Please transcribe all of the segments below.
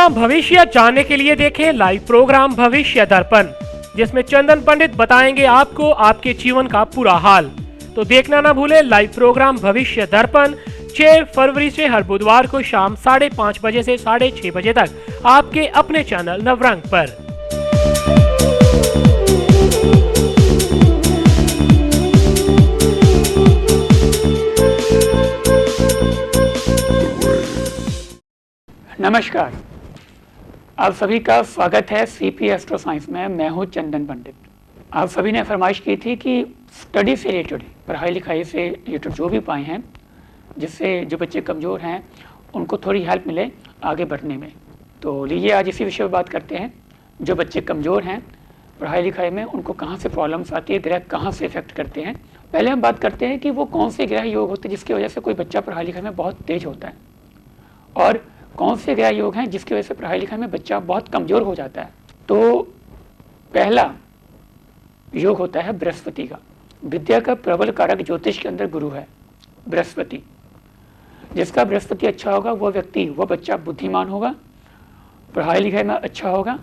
अपना भविष्य जानने के लिए देखें लाइव प्रोग्राम भविष्य दर्पण, जिसमें चंदन पंडित बताएंगे आपको आपके जीवन का पूरा हाल। तो देखना ना भूले लाइव प्रोग्राम भविष्य दर्पण 6 फरवरी से हर बुधवार को शाम 5:30 बजे से 6:30 बजे तक आपके अपने चैनल नवरंग पर। नमस्कार, आप सभी का स्वागत है सीपी एस्ट्रो साइंस में। मैं हूं चंदन पंडित। आप सभी ने फरमाइश की थी कि स्टडी से रिलेटेड, पढ़ाई लिखाई से रिलेटेड जो भी उपाय हैं जिससे जो बच्चे कमज़ोर हैं उनको थोड़ी हेल्प मिले आगे बढ़ने में। तो लीजिए आज इसी विषय पर बात करते हैं। जो बच्चे कमज़ोर हैं पढ़ाई लिखाई में, उनको कहाँ से प्रॉब्लम्स आती है, ग्रह कहाँ से इफेक्ट करते हैं। पहले हम बात करते हैं कि वो कौन से ग्रह योग होते हैं जिसकी वजह से कोई बच्चा पढ़ाई लिखाई में बहुत तेज होता है, और कौन से ग्रह योग हैं जिसकी वजह से पढ़ाई लिखाई में बच्चा बहुत कमज़ोर हो जाता है। तो पहला योग होता है बृहस्पति का। विद्या का प्रबल कारक ज्योतिष के अंदर गुरु है बृहस्पति। जिसका बृहस्पति अच्छा होगा वो व्यक्ति, वो बच्चा बुद्धिमान होगा, पढ़ाई लिखाई में अच्छा होगा।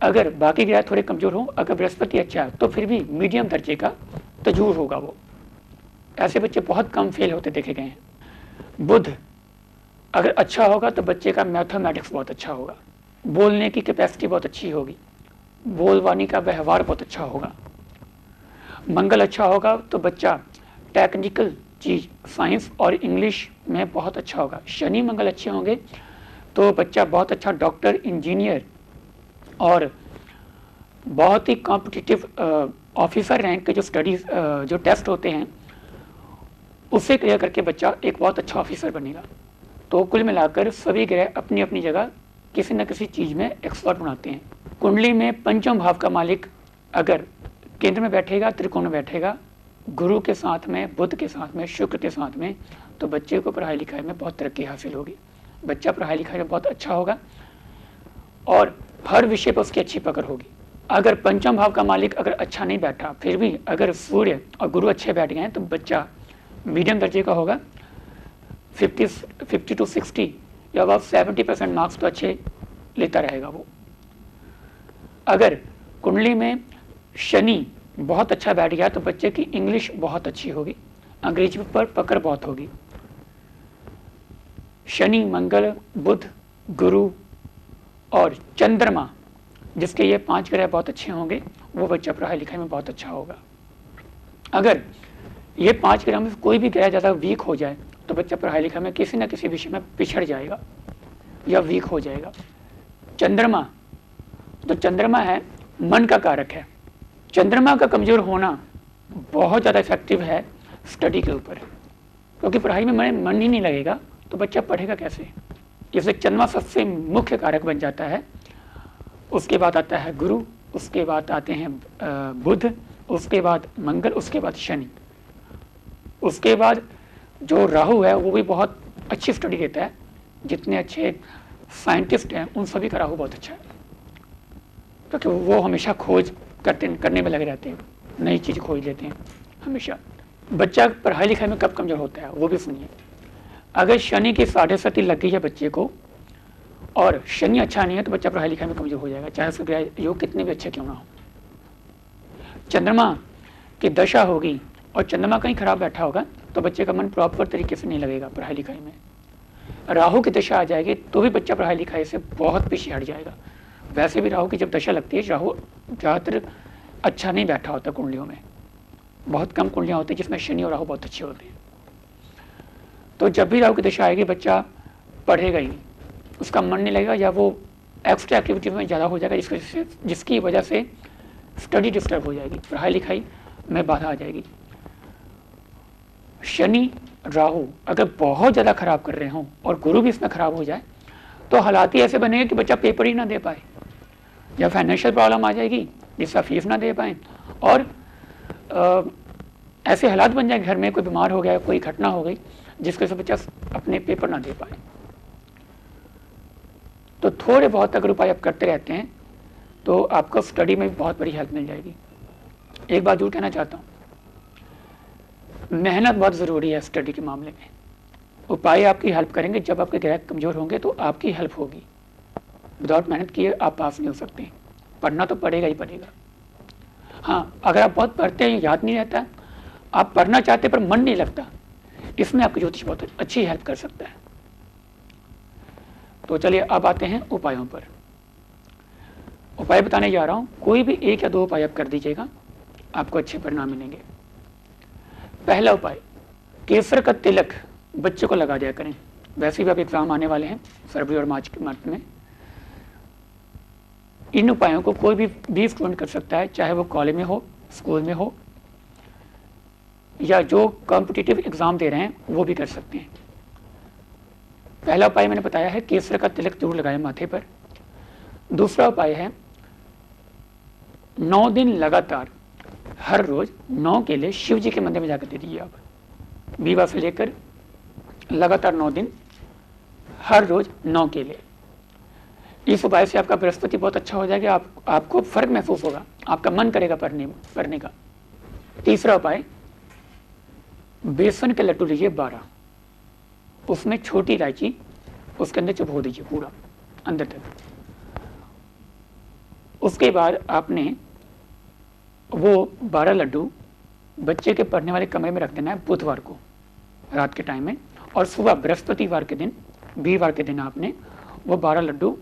अगर बाकी ग्रह थोड़े कमज़ोर हों, अगर बृहस्पति अच्छा है तो फिर भी मीडियम दर्जे का तजूर होगा वो। ऐसे बच्चे बहुत कम फेल होते देखे गए हैं। बुध अगर अच्छा होगा तो बच्चे का मैथमेटिक्स बहुत अच्छा होगा, बोलने की कैपेसिटी बहुत अच्छी होगी, बोलवानी का व्यवहार बहुत अच्छा होगा। मंगल अच्छा होगा तो बच्चा टेक्निकल चीज़, साइंस और इंग्लिश में बहुत अच्छा होगा। शनि मंगल अच्छे होंगे तो बच्चा बहुत अच्छा डॉक्टर, इंजीनियर और बहुत ही कॉम्पिटिटिव ऑफिसर रैंक के जो स्टडीज जो टेस्ट होते हैं उससे क्लियर करके बच्चा एक बहुत अच्छा ऑफिसर बनेगा। तो कुल मिलाकर सभी ग्रह अपनी अपनी जगह किसी न किसी चीज़ में एक्सपर्ट बनाते हैं। कुंडली में पंचम भाव का मालिक अगर केंद्र में बैठेगा, त्रिकोण में बैठेगा, गुरु के साथ में, बुध के साथ में, शुक्र के साथ में, तो बच्चे को पढ़ाई लिखाई में बहुत तरक्की हासिल होगी। बच्चा पढ़ाई लिखाई में बहुत अच्छा होगा और हर विषय पर उसकी अच्छी पकड़ होगी। अगर पंचम भाव का मालिक अगर अच्छा नहीं बैठा, फिर भी अगर सूर्य और गुरु अच्छे बैठ गए हैं तो बच्चा मीडियम दर्जे का होगा। 50 to 60 या अब 70% मार्क्स तो अच्छे लेता रहेगा वो। अगर कुंडली में शनि बहुत अच्छा बैठ गया तो बच्चे की इंग्लिश बहुत अच्छी होगी, अंग्रेजी पर पकड़ बहुत होगी। शनि, मंगल, बुध, गुरु और चंद्रमा, जिसके ये 5 ग्रह बहुत अच्छे होंगे, वो बच्चा पढ़ाई लिखाई में बहुत अच्छा होगा। अगर ये 5 ग्रह में कोई भी ग्रह ज़्यादा वीक हो जाए तो बच्चा पढ़ाई लिखाई में किसी न किसी विषय में पिछड़ जाएगा या वीक हो जाएगा। चंद्रमा, तो चंद्रमा है मन का कारक है। चंद्रमा का कमज़ोर होना बहुत ज़्यादा इफेक्टिव है स्टडी के ऊपर, क्योंकि पढ़ाई में मन ही नहीं लगेगा तो बच्चा पढ़ेगा कैसे। जैसे चंद्रमा सबसे मुख्य कारक बन जाता है, उसके बाद आता है गुरु, उसके बाद आते हैं बुध, उसके बाद मंगल, उसके बाद शनि, उसके बाद जो राहु है वो भी बहुत अच्छी स्टडी देता है। जितने अच्छे साइंटिस्ट हैं उन सभी का राहु बहुत अच्छा है, क्योंकि वो हमेशा खोज करने में लगे रहते हैं, नई चीज़ खोज लेते हैं हमेशा। बच्चा पढ़ाई लिखाई में कब कमज़ोर होता है वो भी सुनिए। अगर शनि की 7.5 लग गई है बच्चे को और शनि अच्छा नहीं है तो बच्चा पढ़ाई लिखाई में कमज़ोर हो जाएगा, चाहे उसके ग्रह योग कितने भी अच्छे क्यों ना हो। चंद्रमा की दशा होगी और चंद्रमा कहीं खराब बैठा होगा तो बच्चे का मन प्रॉपर तरीके से नहीं लगेगा पढ़ाई लिखाई में। राहु की दशा आ जाएगी तो भी बच्चा पढ़ाई लिखाई से बहुत पीछे हट जाएगा। वैसे भी राहु की जब दशा लगती है, राहु ज़्यादातर अच्छा नहीं बैठा होता कुंडलियों में, बहुत कम कुंडलियाँ होती हैं जिसमें शनि और राहु बहुत अच्छे होते हैं। तो जब भी राहु की दशा आएगी बच्चा पढ़ेगा ही नहीं, उसका मन नहीं लगेगा या वो एक्स्ट्रा एक्टिविटीज में ज़्यादा हो जाएगा, जिसकी वजह से स्टडी डिस्टर्ब हो जाएगी, पढ़ाई लिखाई में बाधा आ जाएगी। शनि राहु अगर बहुत ज़्यादा खराब कर रहे हों और गुरु भी इसमें खराब हो जाए तो हालात ही ऐसे बनेंगे कि बच्चा पेपर ही ना दे पाए, या फाइनेंशियल प्रॉब्लम आ जाएगी जिसका फीस ना दे पाए, और ऐसे हालात बन जाएंगे घर में, कोई बीमार हो गया, कोई घटना हो गई जिसकी वजह से बच्चा अपने पेपर ना दे पाए। तो थोड़े बहुत अगर उपाय आप करते रहते हैं तो आपको स्टडी में भी बहुत बड़ी हेल्प मिल जाएगी। एक बात जरूर कहना चाहता हूँ, मेहनत बहुत ज़रूरी है स्टडी के मामले में। उपाय आपकी हेल्प करेंगे, जब आपके ग्रह कमज़ोर होंगे तो आपकी हेल्प होगी। विदाउट मेहनत किए आप पास नहीं हो सकते। पढ़ना तो पड़ेगा ही पड़ेगा। हाँ, अगर आप बहुत पढ़ते हैं, याद नहीं रहता, आप पढ़ना चाहते पर मन नहीं लगता, इसमें आपकी ज्योतिष बहुत अच्छी हेल्प कर सकता है। तो चलिए अब आते हैं उपायों पर। उपाय बताने जा रहा हूं, कोई भी 1 या 2 उपाय आप कर दीजिएगा, आपको अच्छे परिणाम मिलेंगे। पहला उपाय, केसर का तिलक बच्चों को लगा दिया करें। वैसे भी अब एग्जाम आने वाले हैं फरवरी और मार्च के मंथ में। इन उपायों को कोई भी स्टूडेंट कर सकता है, चाहे वो कॉलेज में हो, स्कूल में हो, या जो कॉम्पिटिटिव एग्जाम दे रहे हैं वो भी कर सकते हैं। पहला उपाय मैंने बताया है, केसर का तिलक जरूर लगाएं माथे पर। दूसरा उपाय है, 9 दिन लगातार हर रोज 9 केले शिव जी के मंदिर में जाकर दे दीजिए आप। बीवा से लेकर लगातार 9 दिन हर रोज 9 केले। इस उपाय से आपका बृहस्पति बहुत अच्छा हो जाएगा, आपको फर्क महसूस होगा, आपका मन करेगा पढ़ने का। तीसरा उपाय, बेसन के लड्डू लीजिए 12, उसमें छोटी इलायची उसके अंदर चुभो दीजिए पूरा अंदर तक। उसके बाद आपने वो 12 लड्डू बच्चे के पढ़ने वाले कमरे में रख देना है बुधवार को रात के टाइम में, और सुबह बृहस्पतिवार के दिन, वीरवार के दिन आपने वो 12 लड्डू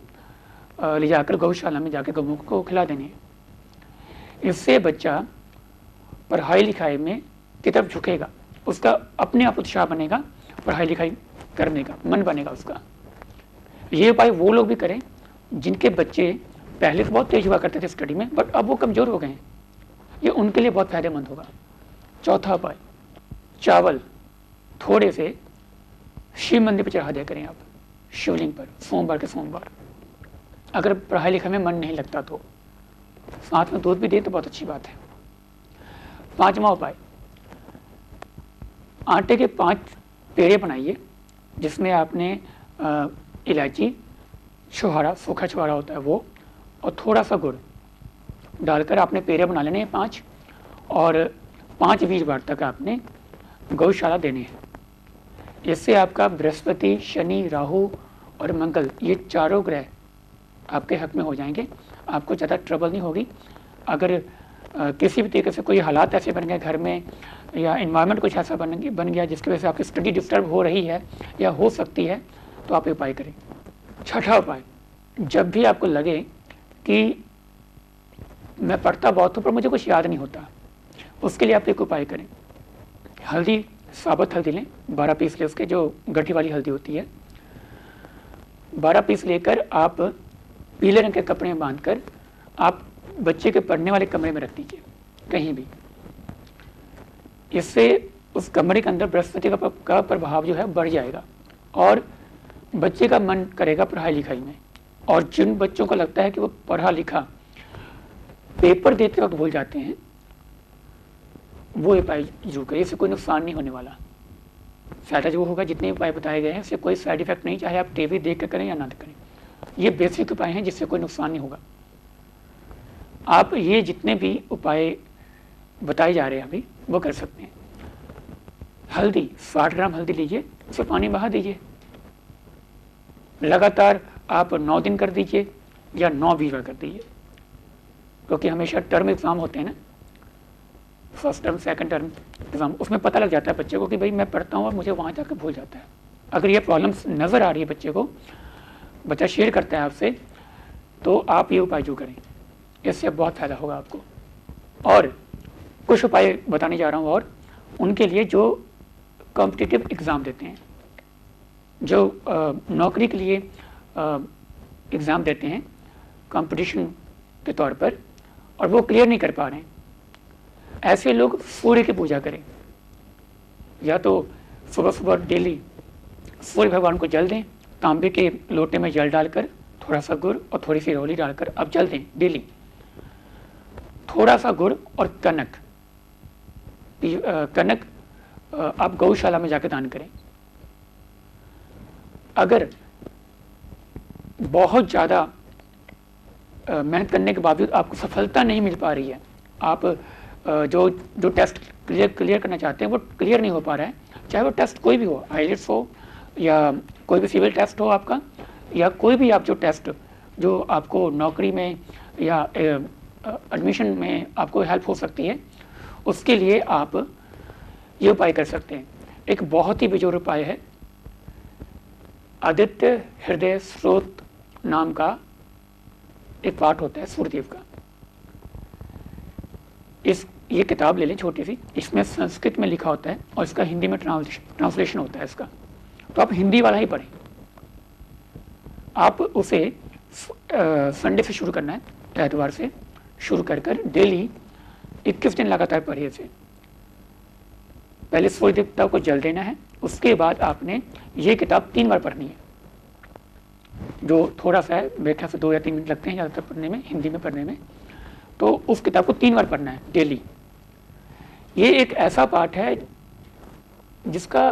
ले जाकर गौशाला में जाकर गौओं को खिला देने हैं। इससे बच्चा पढ़ाई लिखाई में की तरफ झुकेगा, उसका अपने आप उत्साह बनेगा, पढ़ाई लिखाई करने का मन बनेगा उसका। ये उपाय वो लोग भी करें जिनके बच्चे पहले तो बहुत तेज हुआ करते थे स्टडी में, बट अब वो कमजोर हो गए हैं, ये उनके लिए बहुत फायदेमंद होगा। चौथा उपाय, चावल थोड़े से शिव मंदिर पर चढ़ा दिया करें आप, शिवलिंग पर, सोमवार के सोमवार, अगर पढ़ाई लिखाई में मन नहीं लगता तो। साथ में दूध भी दें तो बहुत अच्छी बात है। 5वां उपाय, आटे के 5 पेड़े बनाइए, जिसमें आपने इलायची, छुहारा, सूखा छुहारा होता है वो, और थोड़ा सा गुड़ डालकर आपने पेड़े बना लेने हैं 5, और 5-20 बार तक आपने गौशाला देने हैं। इससे आपका बृहस्पति, शनि, राहु और मंगल, ये चारों ग्रह आपके हक में हो जाएंगे, आपको ज़्यादा ट्रबल नहीं होगी। अगर किसी भी तरीके से कोई हालात ऐसे बन गए घर में, या इन्वायरमेंट कुछ ऐसा बन गया जिसकी वजह से आपकी स्टडी डिस्टर्ब हो रही है या हो सकती है, तो आप ये उपाय करें। छठा उपाय, जब भी आपको लगे कि मैं पढ़ता बहुत हूँ पर मुझे कुछ याद नहीं होता, उसके लिए आप एक उपाय करें। हल्दी, साबुत हल्दी लें, 12 पीस लें उसके, जो गठी वाली हल्दी होती है, 12 पीस लेकर आप पीले रंग के कपड़े में बांधकर आप बच्चे के पढ़ने वाले कमरे में रख दीजिए कहीं भी। इससे उस कमरे के अंदर बृहस्पति का प्रभाव जो है बढ़ जाएगा और बच्चे का मन करेगा पढ़ाई लिखाई में। और जिन बच्चों को लगता है कि वो पढ़ा लिखा पेपर देते वक्त भूल जाते हैं, वो उपाय जरूर करिए, इससे कोई नुकसान नहीं होने वाला। फायदा जो होगा, जितने उपाय बताए गए हैं इससे कोई साइड इफेक्ट नहीं, चाहे आप टीवी देख कर करें या ना करें। ये बेसिक उपाय हैं जिससे कोई नुकसान नहीं होगा। आप ये जितने भी उपाय बताए जा रहे हैं अभी वो कर सकते हैं। हल्दी, 60 ग्राम हल्दी लीजिए, उसे पानी बहा दीजिए, लगातार आप 9 दिन कर दीजिए या 9 वीरवार कर दीजिए, क्योंकि हमेशा टर्म एग्जाम होते हैं ना, first term, second term exam, उसमें पता लग जाता है बच्चे को कि भाई मैं पढ़ता हूँ और मुझे वहाँ जाकर भूल जाता है। अगर ये प्रॉब्लम्स नज़र आ रही है बच्चे को, बच्चा शेयर करता है आपसे, तो आप ये उपाय जो करें, इससे बहुत फायदा होगा आपको। और कुछ उपाय बताने जा रहा हूँ और उनके लिए जो कॉम्पिटिटिव एग्ज़ाम देते हैं, जो नौकरी के लिए एग्ज़ाम देते हैं कंपटीशन के तौर पर और वो क्लियर नहीं कर पा रहे हैं, ऐसे लोग सूर्य की पूजा करें। या तो सुबह सुबह डेली सूर्य भगवान को जल दें, तांबे के लोटे में जल डालकर, थोड़ा सा गुड़ और थोड़ी सी रोली डालकर आप जल दें डेली। थोड़ा सा गुड़ और कनक आप गौशाला में जाकर दान करें। अगर बहुत ज़्यादा मेहनत करने के बावजूद आपको सफलता नहीं मिल पा रही है, आप जो टेस्ट क्लियर करना चाहते हैं वो क्लियर नहीं हो पा रहा है, चाहे वो टेस्ट कोई भी हो, आईएलटीएस हो या कोई भी सिविल टेस्ट हो आपका, या कोई भी आप जो टेस्ट जो आपको नौकरी में या एडमिशन में आपको हेल्प हो सकती है, उसके लिए आप ये उपाय कर सकते हैं। एक बहुत ही बेजोड़ उपाय है, आदित्य हृदय स्रोत नाम का एक पाठ होता है सूर्यदेव का। ये किताब ले लें छोटी सी, इसमें संस्कृत में लिखा होता है और इसका हिंदी में ट्रांसलेशन होता है इसका, तो आप हिंदी वाला ही पढ़ें। आप उसे संडे से शुरू करना है, एतवार से शुरू कर डेली 21 दिन लगातार पढ़िए इसे। पहले सूर्य देवता को जल देना है, उसके बाद आपने ये किताब 3 बार पढ़नी है, जो थोड़ा सा है, मेरे ख्याल से 2 या 3 मिनट लगते हैं ज़्यादातर पढ़ने में, हिंदी में पढ़ने में। तो उस किताब को 3 बार पढ़ना है डेली। ये एक ऐसा पाठ है जिसका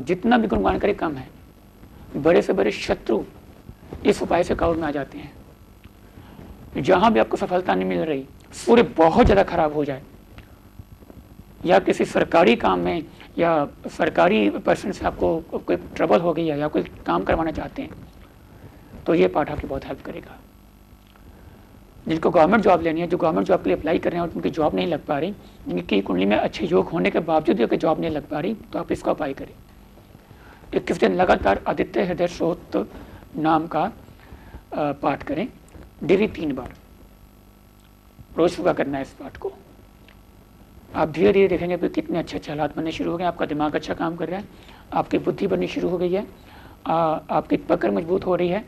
जितना भी गुणगान करे कम है। बड़े से बड़े शत्रु इस उपाय से काबू में आ जाते हैं। जहां भी आपको सफलता नहीं मिल रही, सूर्य बहुत ज़्यादा खराब हो जाए या किसी सरकारी काम में या सरकारी पर्सन से आपको कोई ट्रबल हो गई है या कोई काम करवाना चाहते हैं, तो ये पाठ आपकी बहुत हेल्प करेगा। जिनको गवर्नमेंट जॉब लेनी है, जो गवर्नमेंट जॉब के लिए अप्लाई कर रहे हैं और उनकी जॉब नहीं लग पा रही, जिनकी कुंडली में अच्छे योग होने के बावजूद भी जॉब नहीं लग पा रही, तो आप इसका उपाय करें। 21 दिन लगातार आदित्य हृदय स्रोत नाम का पाठ करें, डेली 3 बार, रोज सुबह करना है इस पाठ को। आप धीरे धीरे देखेंगे कि कितने अच्छे अच्छे हालात बनने शुरू हो गए, आपका दिमाग अच्छा काम कर रहा है, आपकी बुद्धि बननी शुरू हो गई है, आपकी पकड़ मजबूत हो रही है,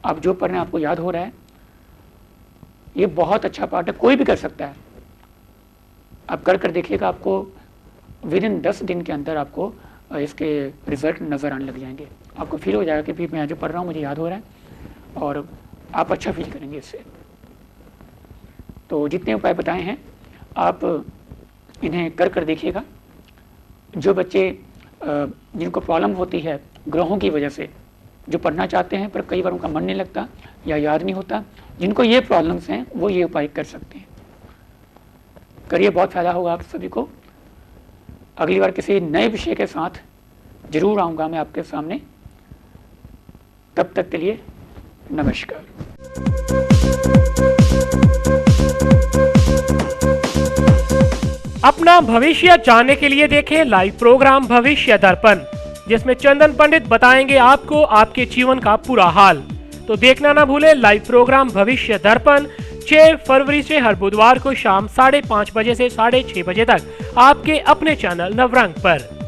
आप जो पढ़ रहे हैं आपको याद हो रहा है। ये बहुत अच्छा पाठ है, कोई भी कर सकता है। आप कर देखिएगा, आपको विदिन 10 दिन के अंदर आपको इसके रिजल्ट नज़र आने लग जाएंगे। आपको फील हो जाएगा कि भी मैं जो पढ़ रहा हूँ मुझे याद हो रहा है, और आप अच्छा फील करेंगे इससे। तो जितने उपाय बताए हैं आप इन्हें कर देखिएगा। जो बच्चे जिनको प्रॉब्लम होती है ग्रहों की वजह से, जो पढ़ना चाहते हैं पर कई बार उनका मन नहीं लगता या याद नहीं होता, जिनको ये प्रॉब्लम्स हैं वो ये उपाय कर सकते हैं। करिए, बहुत फायदा होगा आप सभी को। अगली बार किसी नए विषय के साथ जरूर आऊँगा मैं आपके सामने। तब तक के लिए नमस्कार। अपना भविष्य जानने के लिए देखें लाइव प्रोग्राम भविष्य दर्पण, जिसमें चंदन पंडित बताएंगे आपको आपके जीवन का पूरा हाल। तो देखना ना भूले लाइव प्रोग्राम भविष्य दर्पण 6 फरवरी से हर बुधवार को शाम 5:30 बजे से 6:30 बजे तक आपके अपने चैनल नवरंग पर।